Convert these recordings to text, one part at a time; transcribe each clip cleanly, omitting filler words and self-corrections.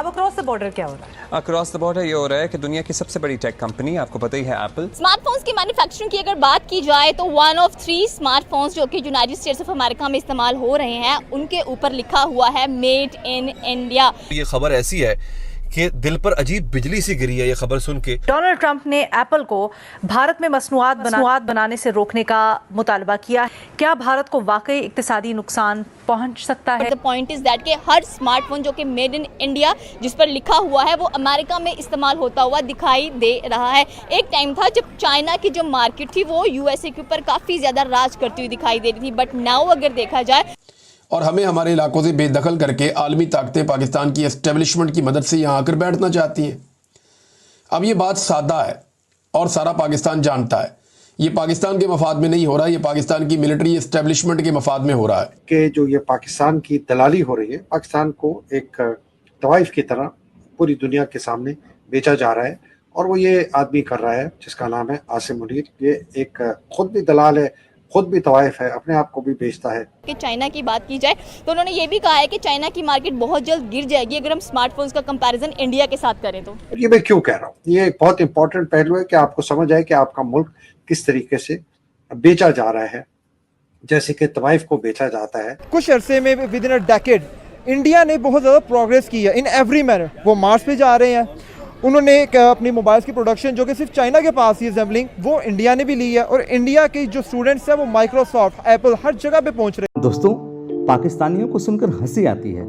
अब across the border क्या हो रहा है? अक्रॉस द बॉर्डर ये हो रहा है कि दुनिया की सबसे बड़ी टेक कंपनी, आपको पता ही है, एप्पल। स्मार्टफोन्स की मैन्युफैक्चरिंग की अगर बात की जाए तो 1 ऑफ 3 स्मार्टफोन्स जो कि यूनाइटेड स्टेट्स ऑफ अमेरिका में इस्तेमाल हो रहे हैं उनके ऊपर लिखा हुआ है मेड इन इंडिया। ये खबर ऐसी है कि दिल पर अजीब बिजली सी गिरी है ये खबर सुन के। डोनाल्ड ट्रंप ने एप्पल को भारत में मसनूआत बनाने से रोकने का मुतालबा किया। क्या भारत को वाकई इक्तिसादी नुकसान पहुंच सकता है? द पॉइंट इज दैट कि हर स्मार्टफोन जो कि मेड इन इंडिया जिस पर लिखा हुआ है वो अमेरिका में इस्तेमाल होता हुआ दिखाई दे रहा है। एक टाइम था जब चाइना की जो मार्केट थी वो यूएसए के ऊपर काफ़ी ज़्यादा राज करती हुई दिखाई दे रही थी, बट नाउ अगर देखा जाए और हमें हमारे इलाकों से बेदखल करके आलमी ताकतें पाकिस्तान की एस्टेब्लिशमेंट की मदद से यहाँ आकर बैठना चाहती हैं। अब ये बात सादा है और सारा पाकिस्तान जानता है, ये पाकिस्तान के मफाद में नहीं हो रहा, ये पाकिस्तान की मिलिट्री एस्टेब्लिशमेंट के मफाद में हो रहा है कि जो ये पाकिस्तान की दलाली हो रही है, पाकिस्तान को एक तवाइफ की तरह पूरी दुनिया के सामने बेचा जा रहा है। और वो ये आदमी कर रहा है जिसका नाम है आसिम मुनीर। ये एक खुद भी दलाल है, खुद भी तवाइफ है, अपने आप को भी बेचता है। कि चाइना की बात की जाए तो उन्होंने ये भी कहा है कि चाइना की मार्केट बहुत जल्द गिर जाएगी अगर हम स्मार्टफोन्स का कंपैरिजन इंडिया के साथ करें तो। ये मैं क्यों कह रहा हूँ, ये एक बहुत इंपॉर्टेंट पहलू है कि आपको समझ आए कि आपका मुल्क किस तरीके से बेचा जा रहा है, जैसे कि तवाइफ को बेचा जाता है। कुछ अरसे में with in a decade India ने बहुत ज़्यादा प्रोग्रेस की है इन एवरी मैनर। वो मार्स पे जा रहे हैं, उन्होंने अपनी मोबाइल्स की प्रोडक्शन जो कि सिर्फ चाइना के पास ही असेंबलिंग वो इंडिया ने भी ली है, और इंडिया के जो स्टूडेंट्स हैं वो माइक्रोसॉफ्ट, एप्पल हर जगह पे पहुंच रहे हैं। दोस्तों, पाकिस्तानियों को सुनकर हंसी आती है।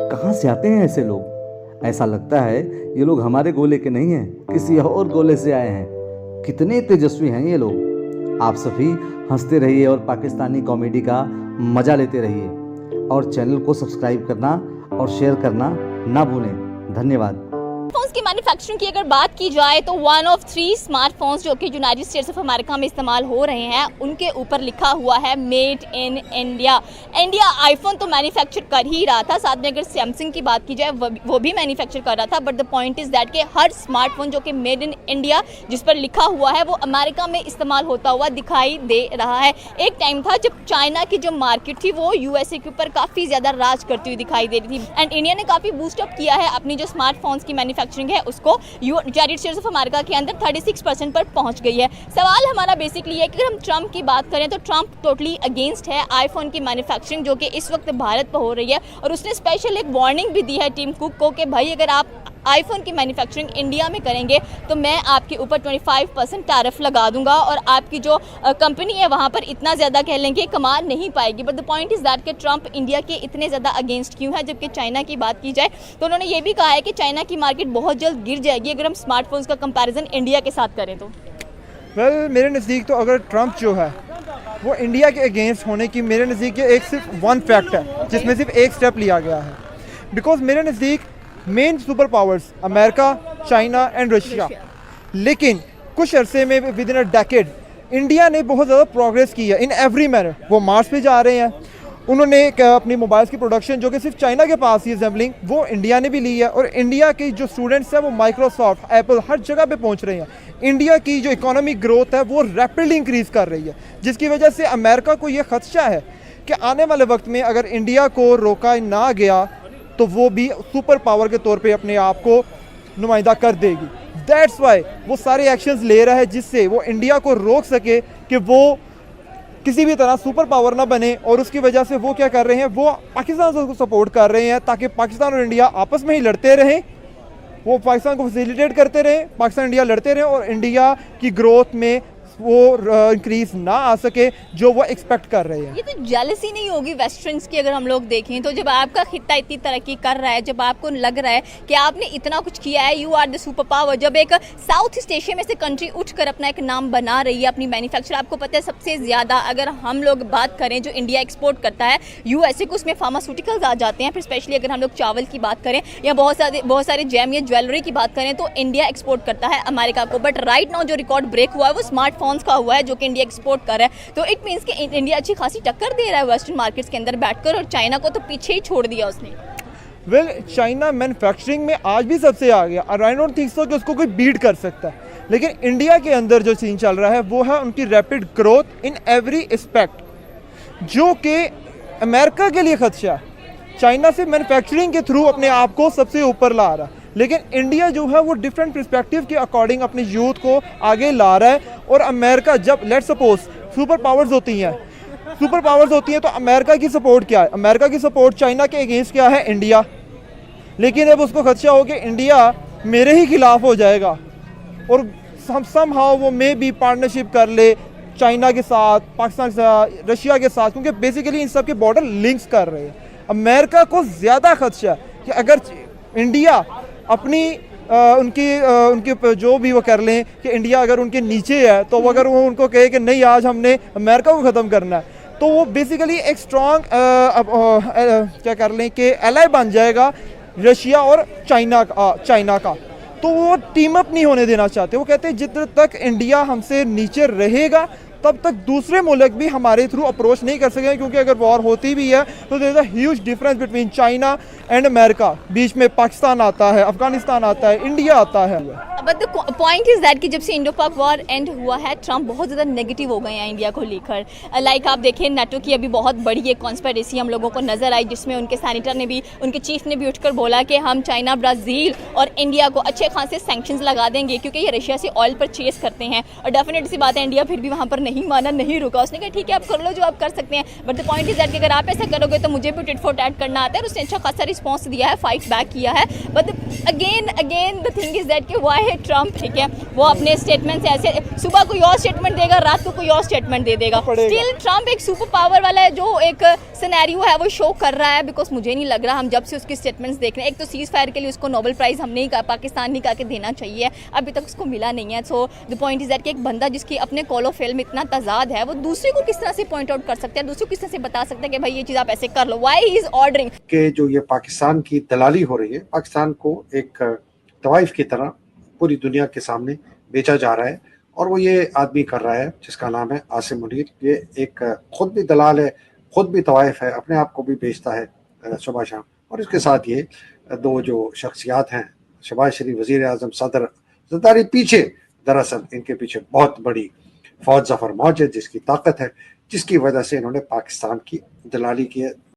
कहाँ से आते हैं ऐसे लोग? ऐसा लगता है ये लोग हमारे गोले के नहीं हैं, किसी और गोले से आए हैं। कितने तेजस्वी हैं ये लोग। आप सभी हंसते रहिए और पाकिस्तानी कॉमेडी का मजा लेते रहिए, और चैनल को सब्सक्राइब करना और शेयर करना ना भूलें। धन्यवाद। स्मार्टफोन्स की मैन्युफैक्चरिंग की अगर बात की जाए तो 1 ऑफ 3 स्मार्टफोन्स जो कि यूनाइटेड स्टेट्स ऑफ अमेरिका में इस्तेमाल हो रहे हैं उनके ऊपर लिखा हुआ है made in India. India iPhone तो मैन्युफैक्चर कर ही रहा था, साथ में अगर सैमसंग की बात की जाए वो भी मैन्युफैक्चर कर रहा था, but the point is that कि हर स्मार्टफोन जो कि मेड इन इंडिया जिस पर लिखा हुआ है वो अमेरिका में इस्तेमाल होता हुआ दिखाई दे रहा है। एक टाइम था जब चाइना की जो मार्केट थी वो यूएसए के ऊपर काफ़ी ज़्यादा राज करती हुई दिखाई दे रही थी, एंड इंडिया ने काफ़ी बूस्टअप किया है अपनी जो स्मार्टफोन्स की मैन्युफैक्चरिंग है उसको यूनाइटेड स्टेट्स ऑफ अमेरिका के अंदर 36% पर पहुंच गई है। सवाल हमारा बेसिकली है कि अगर हम ट्रंप की बात करें तो ट्रंप टोटली अगेंस्ट है आईफोन की मैन्युफैक्चरिंग जो कि इस वक्त भारत पर हो रही है, और उसने स्पेशल एक वार्निंग भी दी है टीम कुक को कि भाई अगर आप आईफोन की मैन्युफैक्चरिंग इंडिया में करेंगे तो मैं आपके ऊपर 25% टैरिफ लगा दूंगा और आपकी जो कंपनी है वहाँ पर इतना ज़्यादा कह लेंगे कमा नहीं पाएगी। But the point is that कि ट्रंप इंडिया के इतने ज़्यादा अगेंस्ट क्यों है, जबकि चाइना की बात की जाए तो उन्होंने ये भी कहा है कि चाइना की मार्केट बहुत जल्द गिर जाएगी अगर हम स्मार्टफोन्स का कंपैरिजन इंडिया के साथ करें तो। मेरे नज़दीक तो अगर ट्रंप जो है वो इंडिया के अगेंस्ट होने की मेरे नज़दीक एक सिर्फ वन फैक्ट है जिसमें सिर्फ एक स्टेप लिया गया है। बिकॉज मेरे नज़दीक main super powers America, China and Russia, लेकिन कुछ अरसे में with in a decade India ने बहुत ज़्यादा प्रोग्रेस की है इन एवरी मैनर। वो मार्स पे जा रहे हैं, उन्होंने अपनी मोबाइल्स की प्रोडक्शन जो कि सिर्फ चाइना के पास ही असेंबलिंग वो इंडिया ने भी ली है, और इंडिया के जो स्टूडेंट्स हैं वो माइक्रोसॉफ्ट, एप्पल हर जगह पे पहुंच रहे हैं। इंडिया की जो इकोनॉमिक ग्रोथ है वो रैपिडली इंक्रीज़ कर रही है, जिसकी वजह से अमेरिका को ये खदशा है कि आने वाले वक्त में अगर इंडिया को रोका ना गया तो वो भी सुपर पावर के तौर पे अपने आप को नुमाइंदा कर देगी। दैट्स वाई वो सारे एक्शंस ले रहा है जिससे वो इंडिया को रोक सके कि वो किसी भी तरह सुपर पावर ना बने, और उसकी वजह से वो क्या कर रहे हैं, वो पाकिस्तान को सपोर्ट कर रहे हैं ताकि पाकिस्तान और इंडिया आपस में ही लड़ते रहें। वो पाकिस्तान को फैसिलिटेट करते रहें, पाकिस्तान इंडिया लड़ते रहें, और इंडिया की ग्रोथ में वो इंक्रीज ना आ सके जो वो एक्सपेक्ट कर रहे हैं। ये तो जेलसी नहीं होगी वेस्टर्न्स की? अगर हम लोग देखें तो जब आपका खित्ता इतनी तरक्की कर रहा है, जब आपको लग रहा है कि आपने इतना कुछ किया है, you are the super power, जब एक साउथ ईस्ट एशिया में से कंट्री उठकर अपना एक नाम बना रही है अपनी मैन्युफैक्चर, आपको पता है सबसे ज़्यादा अगर हम लोग बात करें जो इंडिया एक्सपोर्ट करता है यूएसए को, उसमें फार्मास्यूटिकल्स आ जाते हैं। फिर स्पेशली अगर हम लोग चावल की बात करें या बहुत सारे जेम या ज्वेलरी की बात करें तो इंडिया एक्सपोर्ट करता है अमेरिका को। बट राइट नाउ जो रिकॉर्ड ब्रेक हुआ है वो स्मार्टफोन का हुआ है जो कि इंडिया एक्सपोर्ट कर रहा है। तो इट मींस कि इंडिया अच्छी खासी टक्कर दे रहा है वेस्टर्न मार्केट्स के अंदर बैठकर, और चाइना को तो पीछे ही छोड़ दिया उसने। वेल, चाइना मैन्युफैक्चरिंग में आज भी सबसे आ गया, और आई डोंट थिंक सो कि उसको कोई बीट कर सकता है। लेकिन इंडिया के अंदर जो सीन चल रहा है वो है उनकी rapid growth in every aspect, जो कि अमेरिका के लिए खदशा है। चाइना से मैन्युफैक्चरिंग के थ्रू अपने आप को सबसे ऊपर ला रहा है, लेकिन इंडिया जो है वो डिफरेंट पर्सपेक्टिव के अकॉर्डिंग अपने यूथ को आगे ला रहा है। और अमेरिका जब लेट सपोज सुपर पावर्स होती हैं तो अमेरिका की सपोर्ट क्या है? अमेरिका की सपोर्ट चाइना के अगेंस्ट क्या है? इंडिया। लेकिन अब उसको खदशा हो कि इंडिया मेरे ही खिलाफ हो जाएगा और समहाउ वो मे भी पार्टनरशिप कर ले चाइना के साथ, पाकिस्तान के साथ, रशिया के साथ, क्योंकि बेसिकली इन सब के बॉर्डर लिंक्स कर रहे हैं। अमेरिका को ज़्यादा खदशा है कि अगर इंडिया अपनी उनकी जो भी वो कर लें कि इंडिया अगर उनके नीचे है तो अगर वो उनको कहे कि नहीं आज हमने अमेरिका को ख़त्म करना है, तो वो बेसिकली एक स्ट्रॉन्ग क्या कर लें कि एलाई बन जाएगा रशिया और चाइना का। तो वो टीम अप नहीं होने देना चाहते। वो कहते हैं जितने तक इंडिया हमसे नीचे रहेगा तब तक दूसरे मुल्क भी हमारे थ्रू अप्रोच नहीं कर सकेंगे, क्योंकि अगर वॉर होती भी है तो there is a huge difference between China and America. बीच में पाकिस्तान आता है, अफगानिस्तान आता है, इंडिया आता है। But the point is that कि जब से इंडो पाक वॉर एंड हुआ है, ट्रम्प बहुत ज़्यादा नेगेटिव हो गए हैं इंडिया को लेकर। लाइक आप देखें नाटो की अभी बहुत बड़ी एक कॉन्स्पिरेसी हम लोगों को नजर आई, जिसमें उनके सैनिटर ने भी, उनके चीफ ने भी उठकर बोला कि हम चाइना, ब्राज़ील और इंडिया को अच्छे खासे सैंक्शंस लगा देंगे क्योंकि ये रशिया से ऑयल परचेज करते हैं। और डेफिनेट सी बात है इंडिया फिर भी वहाँ पर नहीं माना, नहीं रुका। उसने कहा ठीक है आप कर लो जो आप कर सकते हैं, but the point is that कि अगर आप ऐसा करोगे तो मुझे भी टिट फॉर टैट करना आता है। और उसने अच्छा खासा रिस्पॉन्स दिया है, फाइट बैक किया है। But again the thing is that कि व्हाई है ट्रम्प, ठीक है, वो अपने स्टेटमेंट से ऐसे सुबह कोई और स्टेटमेंट देगा, रात को कोई और स्टेटमेंट दे देगा। स्टिल ट्रम्प एक सुपर पावर वाला है जो एक सिनेरियो है वो शो कर रहा है। बिकॉज मुझे नहीं लग रहा, हम जब से उसकी स्टेटमेंट्स देख रहे हैं, एक तो सीज फायर के लिए उसको नोबेल प्राइज हमने ही पाकिस्तान ने कहा कि देना चाहिए, अभी तक उसको मिला नहीं है। So the point is that कि एक बंदा जिसकी अपने कॉलो फिल्म इतना तजाद है, वो दूसरे को किस तरह से पॉइंट आउट कर सकता है, दूसरे को किस तरह से बता सकता है कि भाई ये चीज़ आप ऐसे कर लो। व्हाई ही इज ऑर्डरिंग कि जो ये पाकिस्तान की दलाली हो रही है, पाकिस्तान को एक तवाइफ की तरह पूरी दुनिया के सामने बेचा जा रहा है। और वो ये आदमी कर रहा है जिसका नाम है आसिम मुनीर। ये एक खुद भी दलाल है, खुद भी तवाइफ है, अपने आप को भी बेचता है सुबह शाम। और इसके साथ ये दो जो शख्सियात हैं, शहबाज शरीफ वज़ीर आज़म, सदर ज़रदारी, पीछे दरअसल इनके पीछे बहुत बड़ी फौज ज़फ़र मौज है जिसकी ताकत है, जिसकी वजह से इन्होंने पाकिस्तान की दलाली की है।